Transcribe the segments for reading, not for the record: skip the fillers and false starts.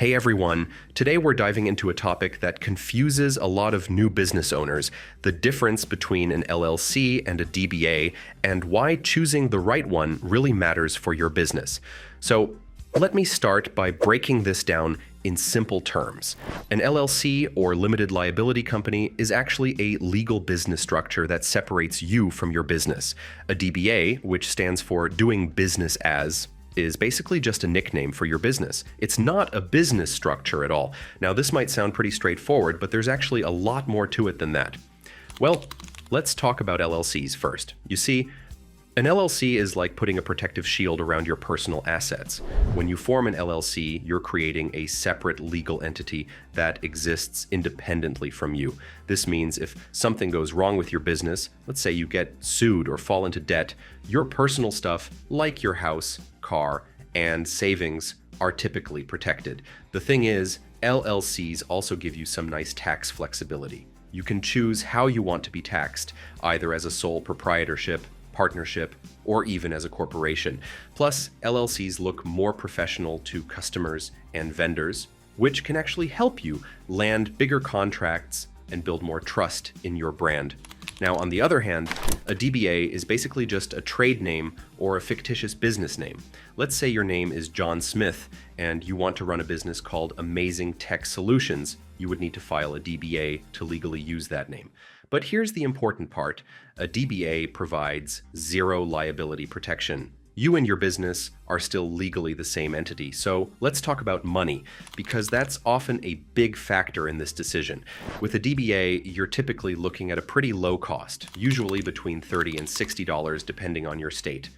Hey everyone, today we're diving into a topic that confuses a lot of new business owners, the difference between an LLC and a DBA, and why choosing the right one really matters for your business. So let me start by breaking this down in simple terms. An LLC, or limited liability company, is actually a legal business structure that separates you from your business. A DBA, which stands for doing business as, is basically just a nickname for your business. It's not a business structure at all. Now, this might sound pretty straightforward, but there's actually a lot more to it than that. Well, let's talk about LLCs first. You see, an LLC is like putting a protective shield around your personal assets. When you form an LLC, you're creating a separate legal entity that exists independently from you. This means if something goes wrong with your business, let's say you get sued or fall into debt, your personal stuff, like your house, car, and savings, are typically protected. The thing is, LLCs also give you some nice tax flexibility. You can choose how you want to be taxed, either as a sole proprietorship, partnership, or even as a corporation. Plus, LLCs look more professional to customers and vendors, which can actually help you land bigger contracts and build more trust in your brand. Now, on the other hand, a DBA is basically just a trade name or a fictitious business name. Let's say your name is John Smith and you want to run a business called Amazing Tech Solutions. You would need to file a DBA to legally use that name. But here's the important part. A DBA provides zero liability protection. You and your business are still legally the same entity. So let's talk about money, because that's often a big factor in this decision. With a DBA, you're typically looking at a pretty low cost, usually between $30 and $60 depending on your state.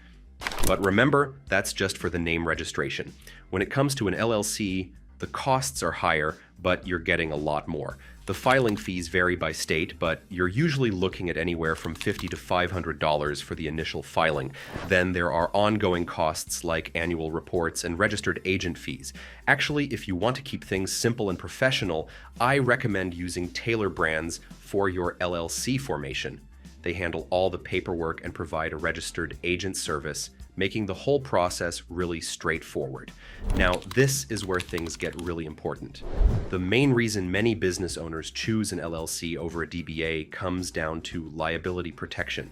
But remember, that's just for the name registration. When it comes to an LLC, the costs are higher, but you're getting a lot more. The filing fees vary by state, but you're usually looking at anywhere from $50 to $500 for the initial filing. Then there are ongoing costs like annual reports and registered agent fees. Actually, if you want to keep things simple and professional, I recommend using Taylor Brands for your LLC formation. They handle all the paperwork and provide a registered agent service, making the whole process really straightforward. Now, this is where things get really important. The main reason many business owners choose an LLC over a DBA comes down to liability protection.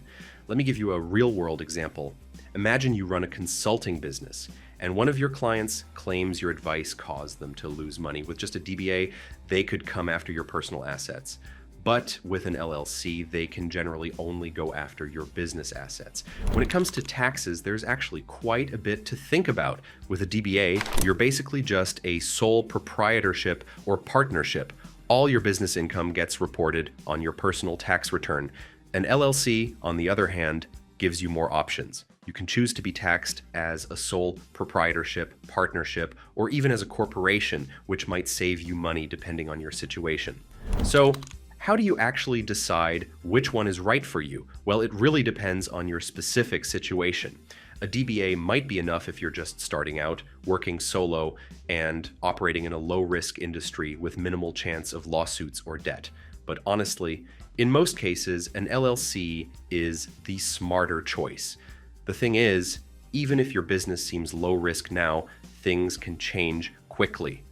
Let me give you a real-world example. Imagine you run a consulting business, and one of your clients claims your advice caused them to lose money. With just a DBA, they could come after your personal assets. But with an LLC, they can generally only go after your business assets. When it comes to taxes, there's actually quite a bit to think about. With a DBA, you're basically just a sole proprietorship or partnership. All your business income gets reported on your personal tax return. An LLC, on the other hand, gives you more options. You can choose to be taxed as a sole proprietorship, partnership, or even as a corporation, which might save you money depending on your situation. So, how do you actually decide which one is right for you? Well, it really depends on your specific situation. A DBA might be enough if you're just starting out, working solo, and operating in a low-risk industry with minimal chance of lawsuits or debt. But honestly, in most cases, an LLC is the smarter choice. The thing is, even if your business seems low risk now, things can change quickly.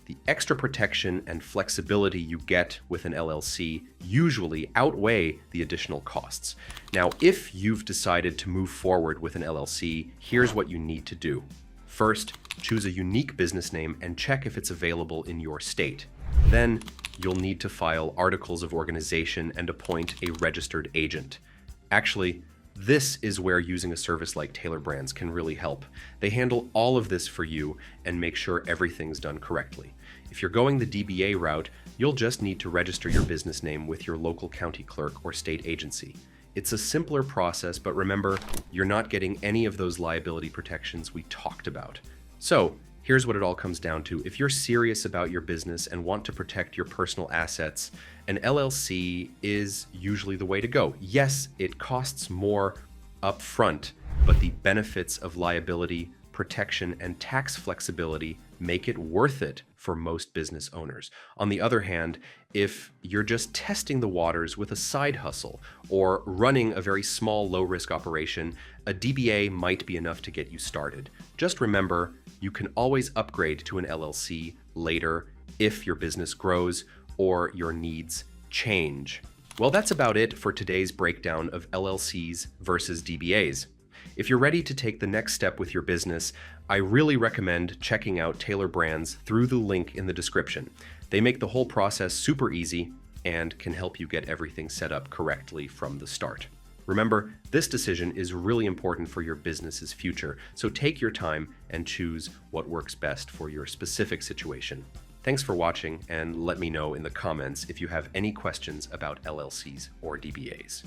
The extra protection and flexibility you get with an LLC usually outweigh the additional costs. Now, if you've decided to move forward with an LLC, here's what you need to do. First, choose a unique business name and check if it's available in your state. Then, you'll need to file articles of organization and appoint a registered agent. Actually, this is where using a service like Taylor Brands can really help. They handle all of this for you and make sure everything's done correctly. If you're going the DBA route, you'll just need to register your business name with your local county clerk or state agency. It's a simpler process, but remember, you're not getting any of those liability protections we talked about. So, here's what it all comes down to. If you're serious about your business and want to protect your personal assets, an LLC is usually the way to go. Yes, it costs more upfront, but the benefits of liability protection and tax flexibility make it worth it for most business owners. On the other hand, if you're just testing the waters with a side hustle or running a very small low-risk operation, a DBA might be enough to get you started. Just remember, you can always upgrade to an LLC later if your business grows or your needs change. Well, that's about it for today's breakdown of LLCs versus DBAs. If you're ready to take the next step with your business, I really recommend checking out Taylor Brands through the link in the description. They make the whole process super easy and can help you get everything set up correctly from the start. Remember, this decision is really important for your business's future, so take your time and choose what works best for your specific situation. Thanks for watching, and let me know in the comments if you have any questions about LLCs or DBAs.